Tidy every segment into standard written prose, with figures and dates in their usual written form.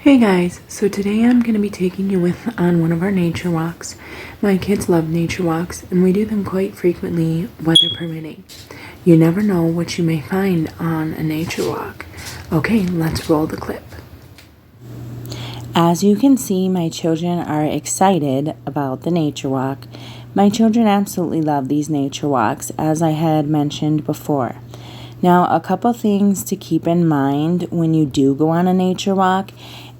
Hey guys, so today I'm going to be taking you on one of our nature walks. My kids love nature walks and we do them quite frequently, weather permitting. You never know what you may find on a nature walk. Okay, let's roll the clip. As you can see, my children are excited about the nature walk. My children absolutely love these nature walks, as I had mentioned before. Now, a couple things to keep in mind when you do go on a nature walk.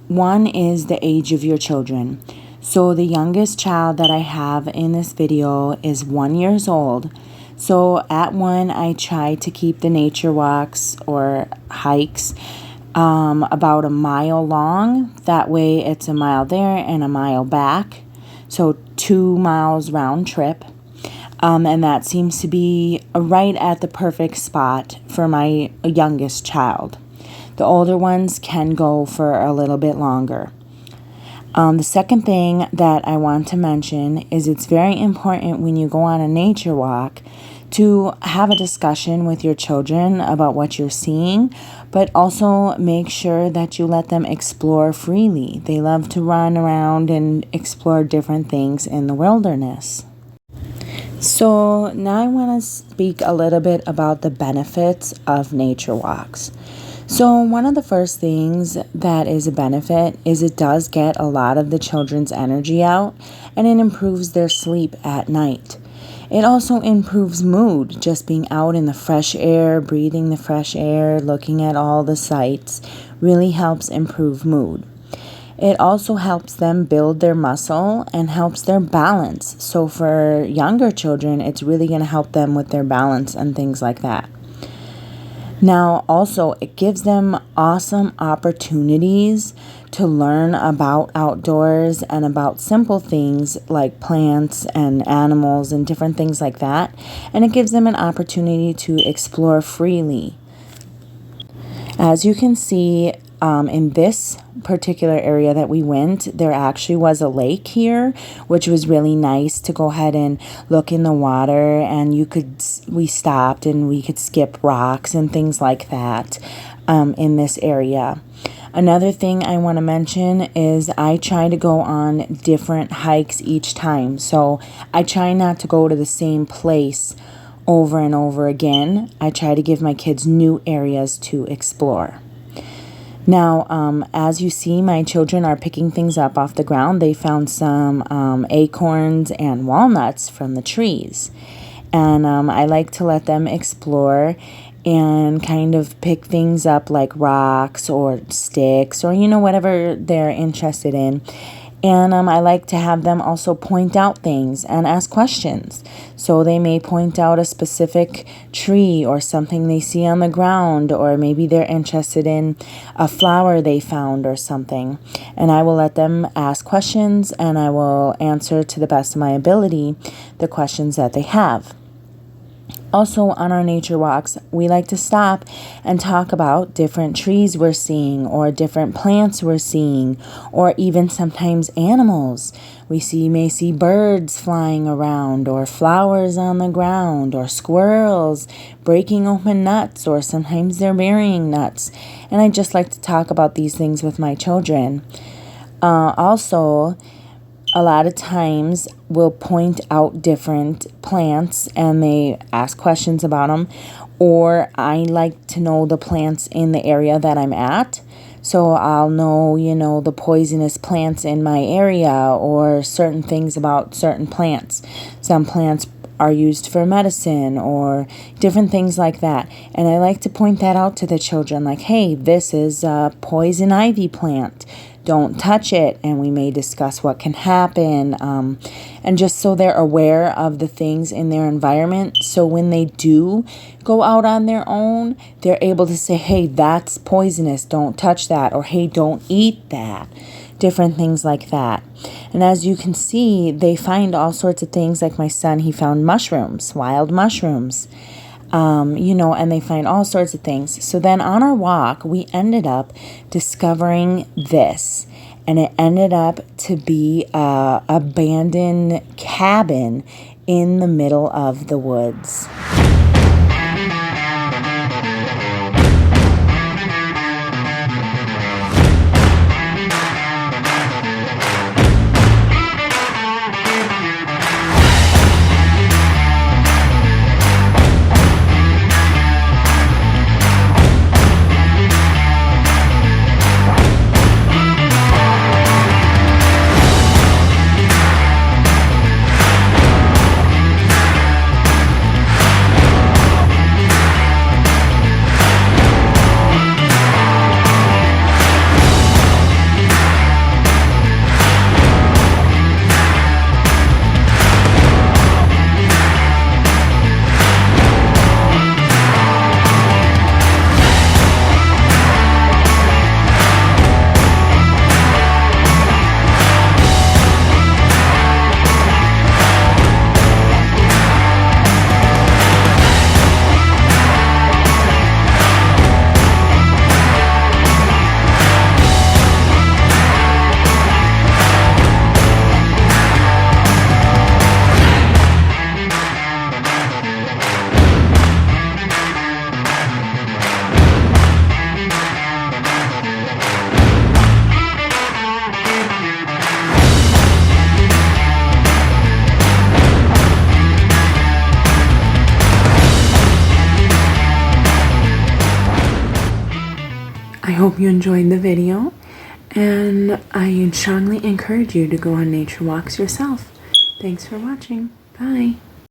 One is the age of your children. So the youngest child that I have in this video is 1 year old. So at 1, I try to keep the nature walks or hikes about a mile long. That way it's a mile there and a mile back. So 2 miles round trip. And that seems to be right at the perfect spot for my youngest child. The older ones can go for a little bit longer. The second thing that I want to mention is it's very important when you go on a nature walk to have a discussion with your children about what you're seeing, but also make sure that you let them explore freely. They love to run around and explore different things in the wilderness. So now I want to speak a little bit about the benefits of nature walks. So one of the first things that is a benefit is it does get a lot of the children's energy out and it improves their sleep at night. It also improves mood, just being out in the fresh air, breathing the fresh air, looking at all the sights really helps improve mood. It also helps them build their muscle and helps their balance. So for younger children, it's really going to help them with their balance and things like that. Now, also, it gives them awesome opportunities to learn about outdoors and about simple things like plants and animals and different things like that. And it gives them an opportunity to explore freely. As you can see, in this particular area that we went, there actually was a lake here, which was really nice to go ahead and look in the water, and we stopped and we could skip rocks and things like that in this area. Another thing I want to mention is I try to go on different hikes each time. So I try not to go to the same place over and over again. I try to give my kids new areas to explore. Now, as you see, my children are picking things up off the ground. They found some acorns and walnuts from the trees. And I like to let them explore and kind of pick things up like rocks or sticks or, whatever they're interested in. And I like to have them also point out things and ask questions. So they may point out a specific tree or something they see on the ground, or maybe they're interested in a flower they found or something. And I will let them ask questions and I will answer to the best of my ability the questions that they have. Also, on our nature walks, we like to stop and talk about different trees we're seeing or different plants we're seeing, or even sometimes animals. We may see birds flying around or flowers on the ground or squirrels breaking open nuts, or sometimes they're burying nuts. And I just like to talk about these things with my children. Also, a lot of times we'll point out different plants and they ask questions about them, or I like to know the plants in the area that I'm at. So I'll know, the poisonous plants in my area or certain things about certain plants. Some plants are used for medicine or different things like that. And I like to point that out to the children, like, hey, this is a poison ivy plant. Don't touch it. And we may discuss what can happen. And just so they're aware of the things in their environment. So when they do go out on their own, they're able to say, hey, that's poisonous. Don't touch that. Or, hey, don't eat that. Different things like that. And as you can see, they find all sorts of things. Like my son, he found mushrooms, wild mushrooms. And they find all sorts of things. So then on our walk, we ended up discovering this. And it ended up to be a abandoned cabin in the middle of the woods. I hope you enjoyed the video, and I strongly encourage you to go on nature walks yourself. Thanks for watching. Bye.